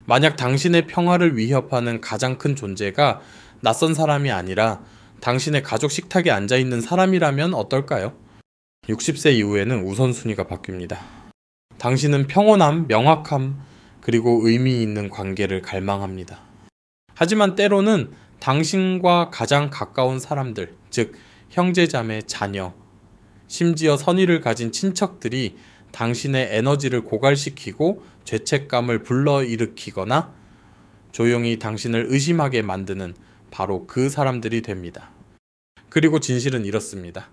만약 당신의 평화를 위협하는 가장 큰 존재가 낯선 사람이 아니라 당신의 가족 식탁에 앉아있는 사람이라면 어떨까요? 60세 이후에는 우선순위가 바뀝니다. 당신은 평온함, 명확함, 그리고 의미 있는 관계를 갈망합니다. 하지만 때로는 당신과 가장 가까운 사람들, 즉 형제자매, 자녀, 심지어 선의를 가진 친척들이 당신의 에너지를 고갈시키고 죄책감을 불러일으키거나 조용히 당신을 의심하게 만드는 바로 그 사람들이 됩니다. 그리고 진실은 이렇습니다.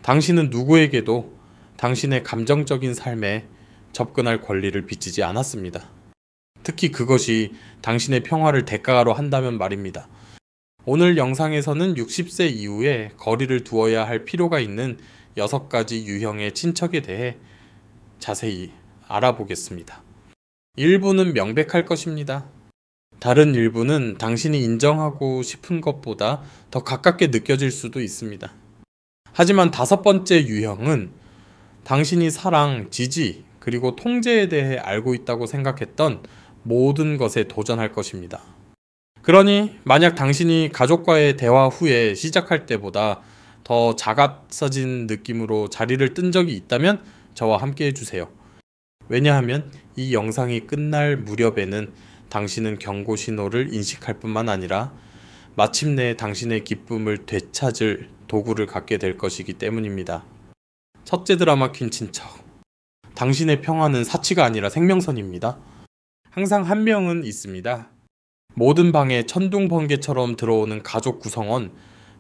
당신은 누구에게도 당신의 감정적인 삶에 접근할 권리를 빚지지 않았습니다. 특히 그것이 당신의 평화를 대가로 한다면 말입니다. 오늘 영상에서는 60세 이후에 거리를 두어야 할 필요가 있는 6가지 유형의 친척에 대해 자세히 알아보겠습니다. 일부는 명백할 것입니다. 다른 일부는 당신이 인정하고 싶은 것보다 더 가깝게 느껴질 수도 있습니다. 하지만 5번째 유형은 당신이 사랑, 지지, 그리고 통제에 대해 알고 있다고 생각했던 모든 것에 도전할 것입니다. 그러니 만약 당신이 가족과의 대화 후에 시작할 때보다 더 작아서진 느낌으로 자리를 뜬 적이 있다면 저와 함께 해주세요. 왜냐하면 이 영상이 끝날 무렵에는 당신은 경고 신호를 인식할 뿐만 아니라 마침내 당신의 기쁨을 되찾을 도구를 갖게 될 것이기 때문입니다. 첫째 드라마 퀸 친척. 당신의 평화는 사치가 아니라 생명선입니다. 항상 한 명은 있습니다. 모든 방에 천둥번개처럼 들어오는 가족 구성원,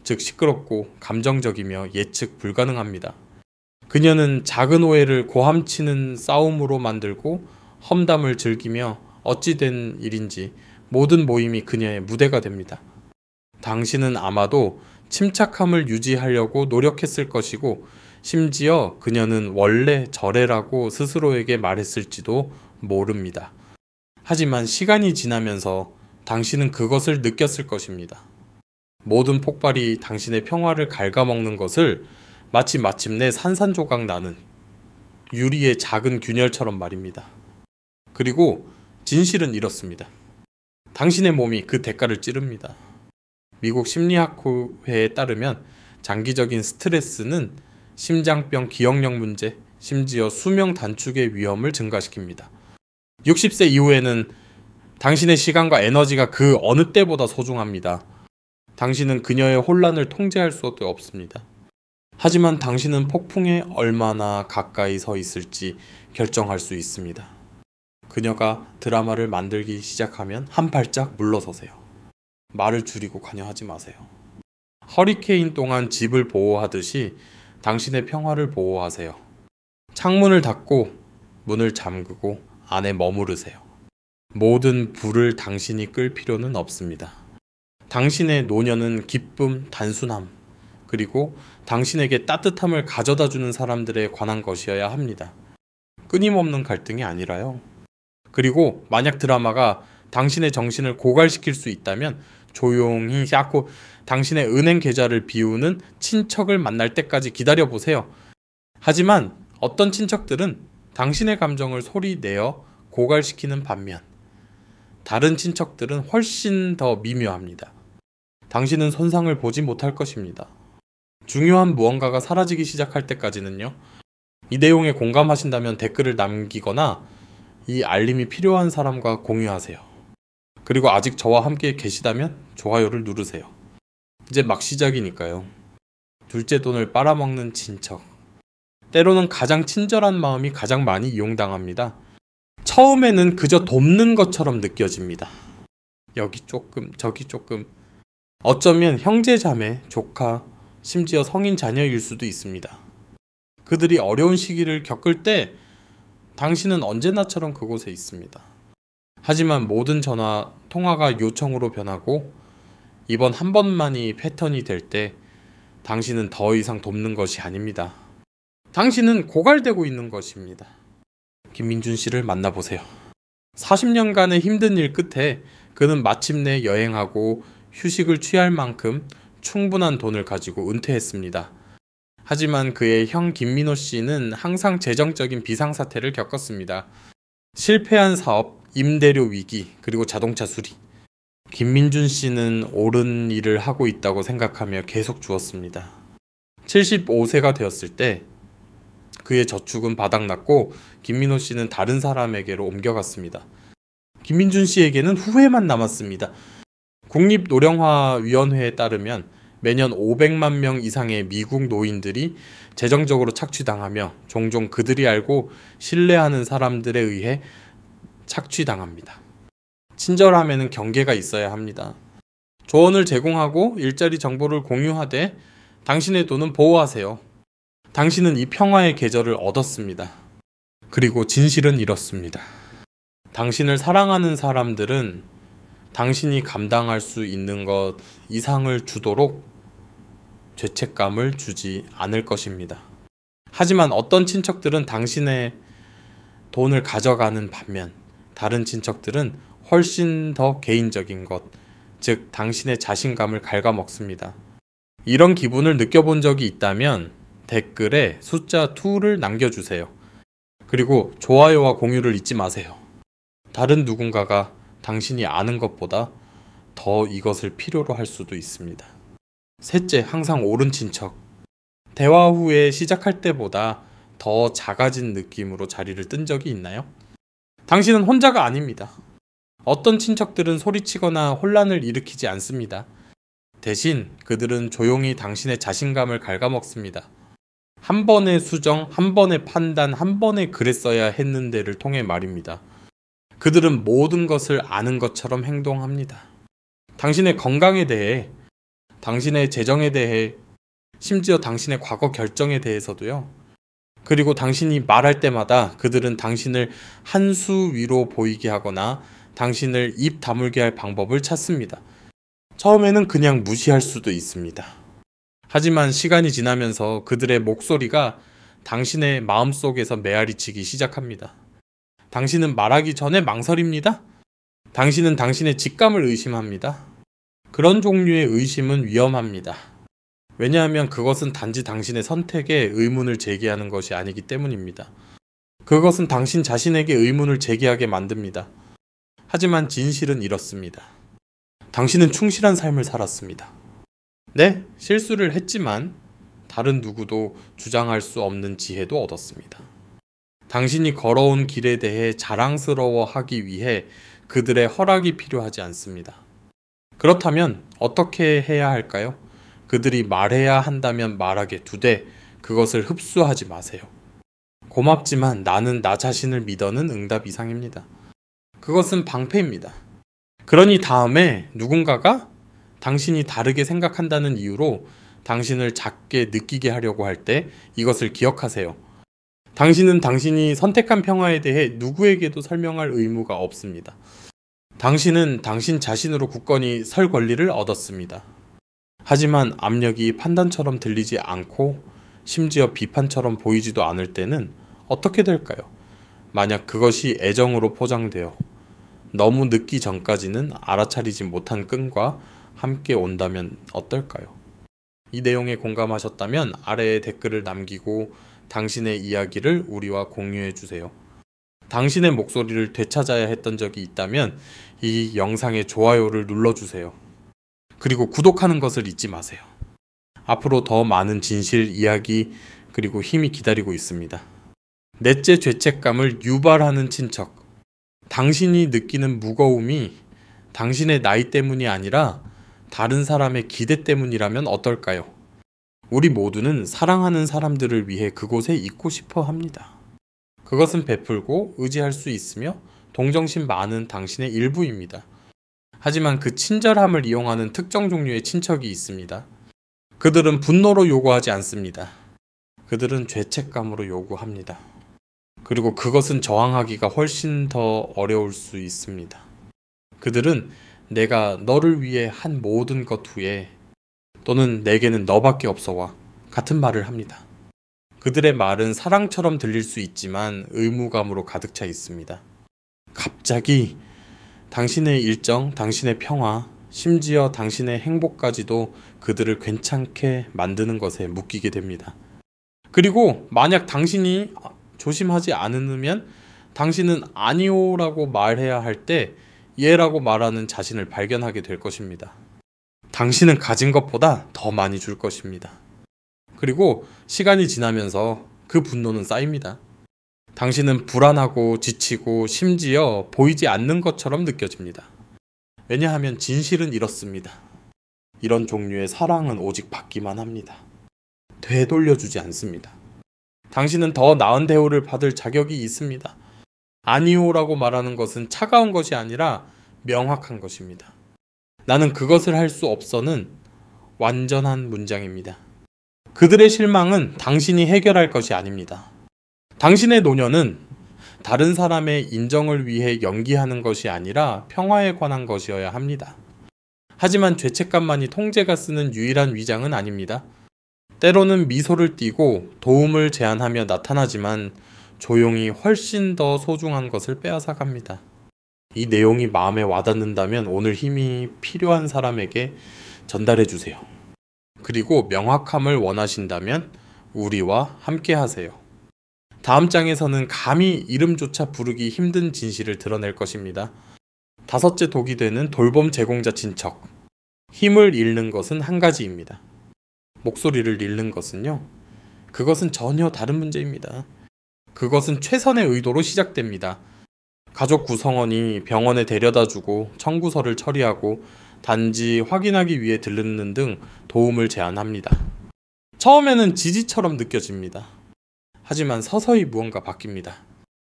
즉 시끄럽고 감정적이며 예측 불가능합니다. 그녀는 작은 오해를 고함치는 싸움으로 만들고 험담을 즐기며 어찌된 일인지 모든 모임이 그녀의 무대가 됩니다. 당신은 아마도 침착함을 유지하려고 노력했을 것이고 심지어 그녀는 원래 저래라고 스스로에게 말했을지도 모릅니다. 하지만 시간이 지나면서 당신은 그것을 느꼈을 것입니다. 모든 폭발이 당신의 평화를 갉아먹는 것을 마치 마침내 산산조각 나는 유리의 작은 균열처럼 말입니다. 그리고 진실은 이렇습니다. 당신의 몸이 그 대가를 치릅니다. 미국 심리학회에 따르면 장기적인 스트레스는 심장병, 기억력 문제, 심지어 수명 단축의 위험을 증가시킵니다. 60세 이후에는 당신의 시간과 에너지가 그 어느 때보다 소중합니다. 당신은 그녀의 혼란을 통제할 수도 없습니다. 하지만 당신은 폭풍에 얼마나 가까이 서 있을지 결정할 수 있습니다. 그녀가 드라마를 만들기 시작하면 한 발짝 물러서세요. 말을 줄이고 관여하지 마세요. 허리케인 동안 집을 보호하듯이 당신의 평화를 보호하세요. 창문을 닫고 문을 잠그고 안에 머무르세요. 모든 불을 당신이 끌 필요는 없습니다. 당신의 노년은 기쁨, 단순함, 그리고 당신에게 따뜻함을 가져다주는 사람들에 관한 것이어야 합니다. 끊임없는 갈등이 아니라요. 그리고 만약 드라마가 당신의 정신을 고갈시킬 수 있다면 조용히 자꾸 당신의 은행 계좌를 비우는 친척을 만날 때까지 기다려보세요. 하지만 어떤 친척들은 당신의 감정을 소리내어 고갈시키는 반면 다른 친척들은 훨씬 더 미묘합니다. 당신은 손상을 보지 못할 것입니다. 중요한 무언가가 사라지기 시작할 때까지는요. 이 내용에 공감하신다면 댓글을 남기거나 이 알림이 필요한 사람과 공유하세요. 그리고 아직 저와 함께 계시다면 좋아요를 누르세요. 이제 막 시작이니까요. 둘째 돈을 빨아먹는 친척. 때로는 가장 친절한 마음이 가장 많이 이용당합니다. 처음에는 그저 돕는 것처럼 느껴집니다. 여기 조금, 저기 조금. 어쩌면 형제, 자매, 조카, 심지어 성인 자녀일 수도 있습니다. 그들이 어려운 시기를 겪을 때 당신은 언제나처럼 그곳에 있습니다. 하지만 모든 전화, 통화가 요청으로 변하고 이번 한 번만이 패턴이 될 때 당신은 더 이상 돕는 것이 아닙니다. 당신은 고갈되고 있는 것입니다. 김민준 씨를 만나보세요. 40년간의 힘든 일 끝에 그는 마침내 여행하고 휴식을 취할 만큼 충분한 돈을 가지고 은퇴했습니다. 하지만 그의 형 김민호 씨는 항상 재정적인 비상사태를 겪었습니다. 실패한 사업, 임대료 위기, 그리고 자동차 수리. 김민준 씨는 옳은 일을 하고 있다고 생각하며 계속 주었습니다. 75세가 되었을 때 그의 저축은 바닥났고 김민호 씨는 다른 사람에게로 옮겨갔습니다. 김민준 씨에게는 후회만 남았습니다. 국립노령화위원회에 따르면 매년 500만 명 이상의 미국 노인들이 재정적으로 착취당하며 종종 그들이 알고 신뢰하는 사람들에 의해 착취당합니다. 친절함에는 경계가 있어야 합니다. 조언을 제공하고 일자리 정보를 공유하되 당신의 돈은 보호하세요. 당신은 이 평화의 계절을 얻었습니다. 그리고 진실은 이렇습니다. 당신을 사랑하는 사람들은 당신이 감당할 수 있는 것 이상을 주도록 죄책감을 주지 않을 것입니다. 하지만 어떤 친척들은 당신의 돈을 가져가는 반면 다른 친척들은 훨씬 더 개인적인 것, 즉 당신의 자신감을 갉아먹습니다. 이런 기분을 느껴본 적이 있다면 댓글에 숫자 2를 남겨주세요. 그리고 좋아요와 공유를 잊지 마세요. 다른 누군가가 당신이 아는 것보다 더 이것을 필요로 할 수도 있습니다. 셋째, 항상 옳은 친척. 대화 후에 시작할 때보다 더 작아진 느낌으로 자리를 뜬 적이 있나요? 당신은 혼자가 아닙니다. 어떤 친척들은 소리치거나 혼란을 일으키지 않습니다. 대신 그들은 조용히 당신의 자신감을 갉아먹습니다. 한 번의 수정, 한 번의 판단, 한 번의 그랬어야 했는데를 통해 말입니다. 그들은 모든 것을 아는 것처럼 행동합니다. 당신의 건강에 대해, 당신의 재정에 대해, 심지어 당신의 과거 결정에 대해서도요. 그리고 당신이 말할 때마다 그들은 당신을 한 수 위로 보이게 하거나 당신을 입 다물게 할 방법을 찾습니다. 처음에는 그냥 무시할 수도 있습니다. 하지만 시간이 지나면서 그들의 목소리가 당신의 마음속에서 메아리치기 시작합니다. 당신은 말하기 전에 망설입니다. 당신은 당신의 직감을 의심합니다. 그런 종류의 의심은 위험합니다. 왜냐하면 그것은 단지 당신의 선택에 의문을 제기하는 것이 아니기 때문입니다. 그것은 당신 자신에게 의문을 제기하게 만듭니다. 하지만 진실은 이렇습니다. 당신은 충실한 삶을 살았습니다. 네, 실수를 했지만 다른 누구도 주장할 수 없는 지혜도 얻었습니다. 당신이 걸어온 길에 대해 자랑스러워하기 위해 그들의 허락이 필요하지 않습니다. 그렇다면 어떻게 해야 할까요? 그들이 말해야 한다면 말하게 두되 그것을 흡수하지 마세요. 고맙지만 나는 나 자신을 믿어는 응답 이상입니다. 그것은 방패입니다. 그러니 다음에 누군가가 당신이 다르게 생각한다는 이유로 당신을 작게 느끼게 하려고 할 때 이것을 기억하세요. 당신은 당신이 선택한 평화에 대해 누구에게도 설명할 의무가 없습니다. 당신은 당신 자신으로 굳건히 설 권리를 얻었습니다. 하지만 압력이 판단처럼 들리지 않고 심지어 비판처럼 보이지도 않을 때는 어떻게 될까요? 만약 그것이 애정으로 포장되어 너무 늦기 전까지는 알아차리지 못한 끈과 함께 온다면 어떨까요? 이 내용에 공감하셨다면 아래에 댓글을 남기고 당신의 이야기를 우리와 공유해 주세요. 당신의 목소리를 되찾아야 했던 적이 있다면 이 영상에 좋아요를 눌러주세요. 그리고 구독하는 것을 잊지 마세요. 앞으로 더 많은 진실, 이야기, 그리고 힘이 기다리고 있습니다. 넷째, 죄책감을 유발하는 친척. 당신이 느끼는 무거움이 당신의 나이 때문이 아니라 다른 사람의 기대 때문이라면 어떨까요? 우리 모두는 사랑하는 사람들을 위해 그곳에 있고 싶어 합니다. 그것은 베풀고 의지할 수 있으며 동정심 많은 당신의 일부입니다. 하지만 그 친절함을 이용하는 특정 종류의 친척이 있습니다. 그들은 분노로 요구하지 않습니다. 그들은 죄책감으로 요구합니다. 그리고 그것은 저항하기가 훨씬 더 어려울 수 있습니다. 그들은 내가 너를 위해 한 모든 것 후에 또는 내게는 너밖에 없어와 같은 말을 합니다. 그들의 말은 사랑처럼 들릴 수 있지만 의무감으로 가득 차 있습니다. 갑자기 당신의 일정, 당신의 평화, 심지어 당신의 행복까지도 그들을 괜찮게 만드는 것에 묶이게 됩니다. 그리고 만약 당신이 조심하지 않으면 당신은 아니오라고 말해야 할 때 예라고 말하는 자신을 발견하게 될 것입니다. 당신은 가진 것보다 더 많이 줄 것입니다. 그리고 시간이 지나면서 그 분노는 쌓입니다. 당신은 불안하고 지치고 심지어 보이지 않는 것처럼 느껴집니다. 왜냐하면 진실은 이렇습니다. 이런 종류의 사랑은 오직 받기만 합니다. 되돌려주지 않습니다. 당신은 더 나은 대우를 받을 자격이 있습니다. 아니오라고 말하는 것은 차가운 것이 아니라 명확한 것입니다. 나는 그것을 할 수 없어는 완전한 문장입니다. 그들의 실망은 당신이 해결할 것이 아닙니다. 당신의 노년은 다른 사람의 인정을 위해 연기하는 것이 아니라 평화에 관한 것이어야 합니다. 하지만 죄책감만이 통제가 쓰는 유일한 위장은 아닙니다. 때로는 미소를 띠고 도움을 제안하며 나타나지만 조용히 훨씬 더 소중한 것을 빼앗아 갑니다. 이 내용이 마음에 와닿는다면 오늘 힘이 필요한 사람에게 전달해 주세요. 그리고 명확함을 원하신다면 우리와 함께 하세요. 다음 장에서는 감히 이름조차 부르기 힘든 진실을 드러낼 것입니다. 5째 독이 되는 돌봄 제공자 친척. 힘을 잃는 것은 한 가지입니다. 목소리를 잃는 것은요. 그것은 전혀 다른 문제입니다. 그것은 최선의 의도로 시작됩니다. 가족 구성원이 병원에 데려다주고 청구서를 처리하고 단지 확인하기 위해 들르는 등 도움을 제안합니다. 처음에는 지지처럼 느껴집니다. 하지만 서서히 무언가 바뀝니다.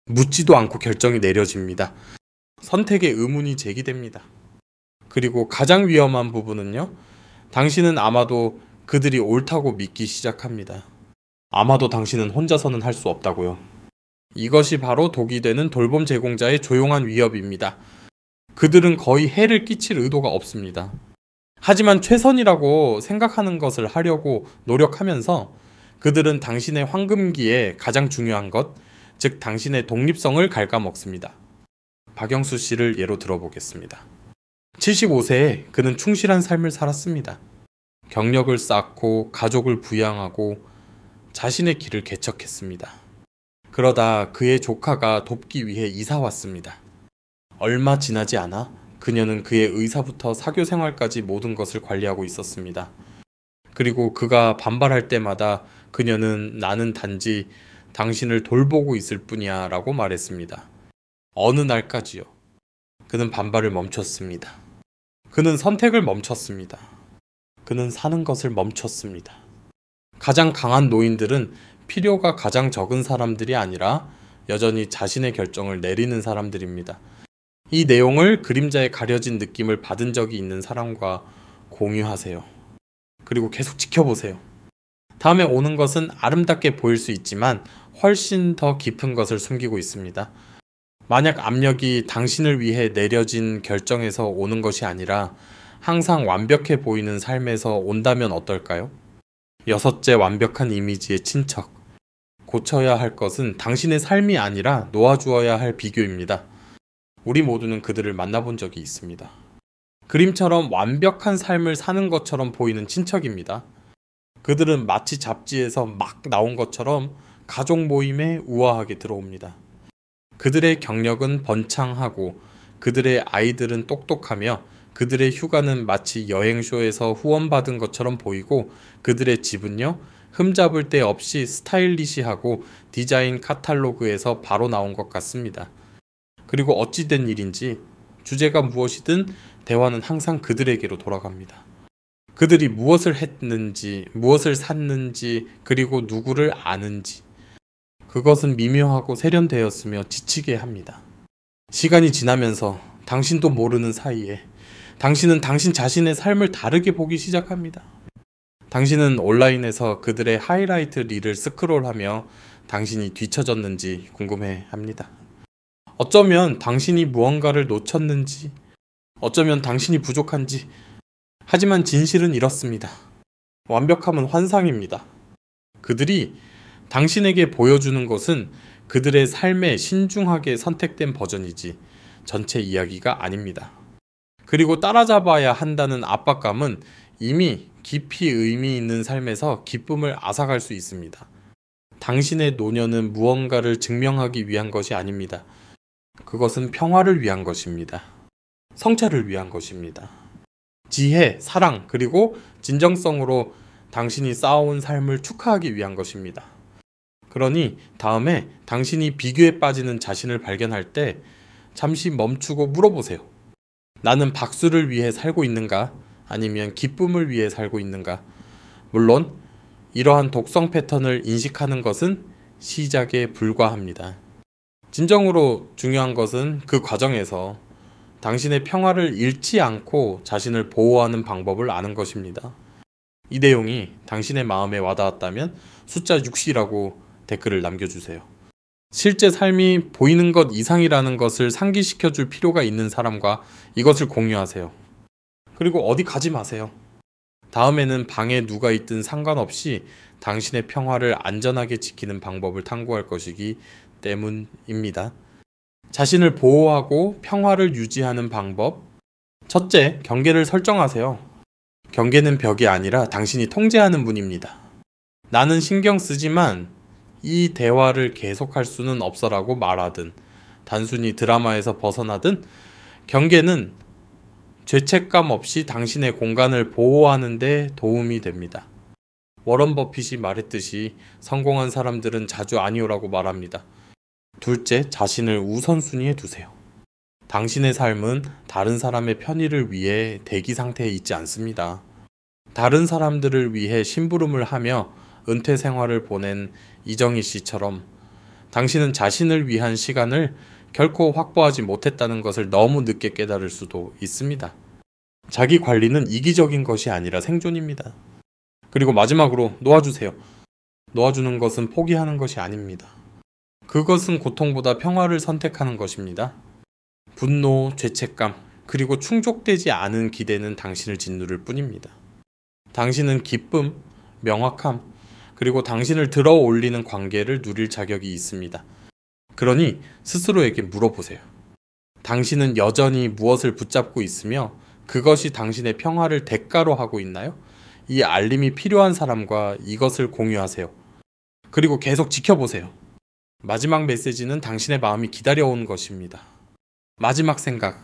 묻지도 않고 결정이 내려집니다. 선택의 의문이 제기됩니다. 그리고 가장 위험한 부분은요. 당신은 아마도 그들이 옳다고 믿기 시작합니다. 아마도 당신은 혼자서는 할 수 없다고요. 이것이 바로 독이 되는 돌봄 제공자의 조용한 위협입니다. 그들은 거의 해를 끼칠 의도가 없습니다. 하지만 최선이라고 생각하는 것을 하려고 노력하면서 그들은 당신의 황금기에 가장 중요한 것, 즉 당신의 독립성을 갉아먹습니다. 박영수 씨를 예로 들어보겠습니다. 75세에 그는 충실한 삶을 살았습니다. 경력을 쌓고 가족을 부양하고 자신의 길을 개척했습니다. 그러다 그의 조카가 돕기 위해 이사 왔습니다. 얼마 지나지 않아 그녀는 그의 의사부터 사교 생활까지 모든 것을 관리하고 있었습니다. 그리고 그가 반발할 때마다 그녀는 나는 단지 당신을 돌보고 있을 뿐이야 라고 말했습니다. 어느 날까지요. 그는 반발을 멈췄습니다. 그는 선택을 멈췄습니다. 그는 사는 것을 멈췄습니다. 가장 강한 노인들은 필요가 가장 적은 사람들이 아니라 여전히 자신의 결정을 내리는 사람들입니다. 이 내용을 그림자에 가려진 느낌을 받은 적이 있는 사람과 공유하세요. 그리고 계속 지켜보세요. 다음에 오는 것은 아름답게 보일 수 있지만 훨씬 더 깊은 것을 숨기고 있습니다. 만약 압력이 당신을 위해 내려진 결정에서 오는 것이 아니라 항상 완벽해 보이는 삶에서 온다면 어떨까요? 6째 완벽한 이미지의 친척. 고쳐야 할 것은 당신의 삶이 아니라 놓아주어야 할 비교입니다. 우리 모두는 그들을 만나본 적이 있습니다. 그림처럼 완벽한 삶을 사는 것처럼 보이는 친척입니다. 그들은 마치 잡지에서 막 나온 것처럼 가족 모임에 우아하게 들어옵니다. 그들의 경력은 번창하고 그들의 아이들은 똑똑하며 그들의 휴가는 마치 여행쇼에서 후원받은 것처럼 보이고 그들의 집은요 흠잡을 데 없이 스타일리시하고 디자인 카탈로그에서 바로 나온 것 같습니다. 그리고 어찌된 일인지 주제가 무엇이든 대화는 항상 그들에게로 돌아갑니다. 그들이 무엇을 했는지, 무엇을 샀는지, 그리고 누구를 아는지. 그것은 미묘하고 세련되었으며 지치게 합니다. 시간이 지나면서 당신도 모르는 사이에 당신은 당신 자신의 삶을 다르게 보기 시작합니다. 당신은 온라인에서 그들의 하이라이트 릴을 스크롤하며 당신이 뒤처졌는지 궁금해합니다. 어쩌면 당신이 무언가를 놓쳤는지, 어쩌면 당신이 부족한지. 하지만 진실은 이렇습니다. 완벽함은 환상입니다. 그들이 당신에게 보여주는 것은 그들의 삶에 신중하게 선택된 버전이지 전체 이야기가 아닙니다. 그리고 따라잡아야 한다는 압박감은 이미 깊이 의미 있는 삶에서 기쁨을 앗아갈 수 있습니다. 당신의 노년은 무언가를 증명하기 위한 것이 아닙니다. 그것은 평화를 위한 것입니다. 성찰을 위한 것입니다. 지혜, 사랑, 그리고 진정성으로 당신이 쌓아온 삶을 축하하기 위한 것입니다. 그러니 다음에 당신이 비교에 빠지는 자신을 발견할 때 잠시 멈추고 물어보세요. 나는 박수를 위해 살고 있는가? 아니면 기쁨을 위해 살고 있는가? 물론 이러한 독성 패턴을 인식하는 것은 시작에 불과합니다. 진정으로 중요한 것은 그 과정에서 당신의 평화를 잃지 않고 자신을 보호하는 방법을 아는 것입니다. 이 내용이 당신의 마음에 와닿았다면 숫자 6이라고 댓글을 남겨주세요. 실제 삶이 보이는 것 이상이라는 것을 상기시켜 줄 필요가 있는 사람과 이것을 공유하세요. 그리고 어디 가지 마세요. 다음에는 방에 누가 있든 상관없이 당신의 평화를 안전하게 지키는 방법을 탐구할 것이기 때문입니다. 자신을 보호하고 평화를 유지하는 방법. 첫째, 경계를 설정하세요. 경계는 벽이 아니라 당신이 통제하는 문입니다. 나는 신경 쓰지만 이 대화를 계속할 수는 없어라고 말하든 단순히 드라마에서 벗어나든 경계는 죄책감 없이 당신의 공간을 보호하는 데 도움이 됩니다. 워런 버핏이 말했듯이 성공한 사람들은 자주 아니오라고 말합니다. 둘째, 자신을 우선순위에 두세요. 당신의 삶은 다른 사람의 편의를 위해 대기 상태에 있지 않습니다. 다른 사람들을 위해 심부름을 하며 은퇴 생활을 보낸 이정희 씨처럼 당신은 자신을 위한 시간을 결코 확보하지 못했다는 것을 너무 늦게 깨달을 수도 있습니다. 자기 관리는 이기적인 것이 아니라 생존입니다. 그리고 마지막으로 놓아주세요. 놓아주는 것은 포기하는 것이 아닙니다. 그것은 고통보다 평화를 선택하는 것입니다. 분노, 죄책감, 그리고 충족되지 않은 기대는 당신을 짓누를 뿐입니다. 당신은 기쁨, 명확함, 그리고 당신을 들어 올리는 관계를 누릴 자격이 있습니다. 그러니 스스로에게 물어보세요. 당신은 여전히 무엇을 붙잡고 있으며 그것이 당신의 평화를 대가로 하고 있나요? 이 알림이 필요한 사람과 이것을 공유하세요. 그리고 계속 지켜보세요. 마지막 메시지는 당신의 마음이 기다려온 것입니다. 마지막 생각.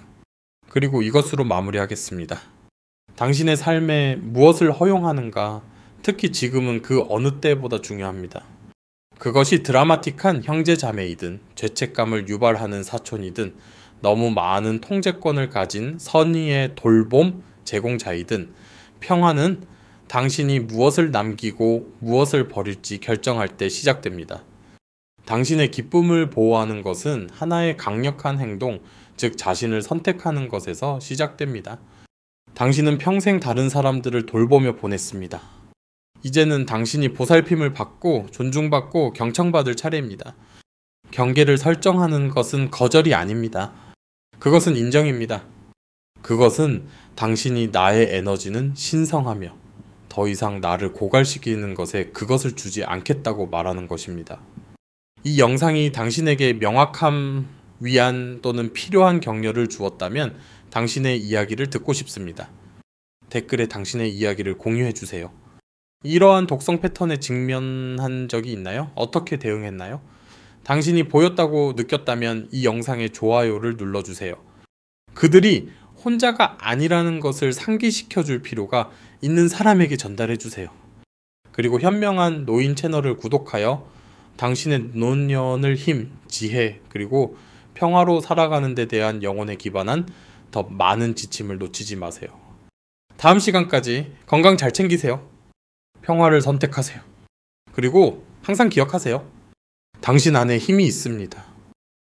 그리고 이것으로 마무리하겠습니다. 당신의 삶에 무엇을 허용하는가, 특히 지금은 그 어느 때보다 중요합니다. 그것이 드라마틱한 형제자매이든 죄책감을 유발하는 사촌이든 너무 많은 통제권을 가진 선의의 돌봄 제공자이든 평화는 당신이 무엇을 남기고 무엇을 버릴지 결정할 때 시작됩니다. 당신의 기쁨을 보호하는 것은 하나의 강력한 행동, 즉 자신을 선택하는 것에서 시작됩니다. 당신은 평생 다른 사람들을 돌보며 보냈습니다. 이제는 당신이 보살핌을 받고 존중받고 경청받을 차례입니다. 경계를 설정하는 것은 거절이 아닙니다. 그것은 인정입니다. 그것은 당신이 나의 에너지는 신성하며 더 이상 나를 고갈시키는 것에 그것을 주지 않겠다고 말하는 것입니다. 이 영상이 당신에게 명확함, 위안 또는 필요한 격려를 주었다면 당신의 이야기를 듣고 싶습니다. 댓글에 당신의 이야기를 공유해 주세요. 이러한 독성 패턴에 직면한 적이 있나요? 어떻게 대응했나요? 당신이 보였다고 느꼈다면 이 영상에 좋아요를 눌러주세요. 그들이 혼자가 아니라는 것을 상기시켜 줄 필요가 있는 사람에게 전달해 주세요. 그리고 현명한 노인 채널을 구독하여 당신의 노년을 힘, 지혜, 그리고 평화로 살아가는 데 대한 영혼에 기반한 더 많은 지침을 놓치지 마세요. 다음 시간까지 건강 잘 챙기세요. 평화를 선택하세요. 그리고 항상 기억하세요. 당신 안에 힘이 있습니다.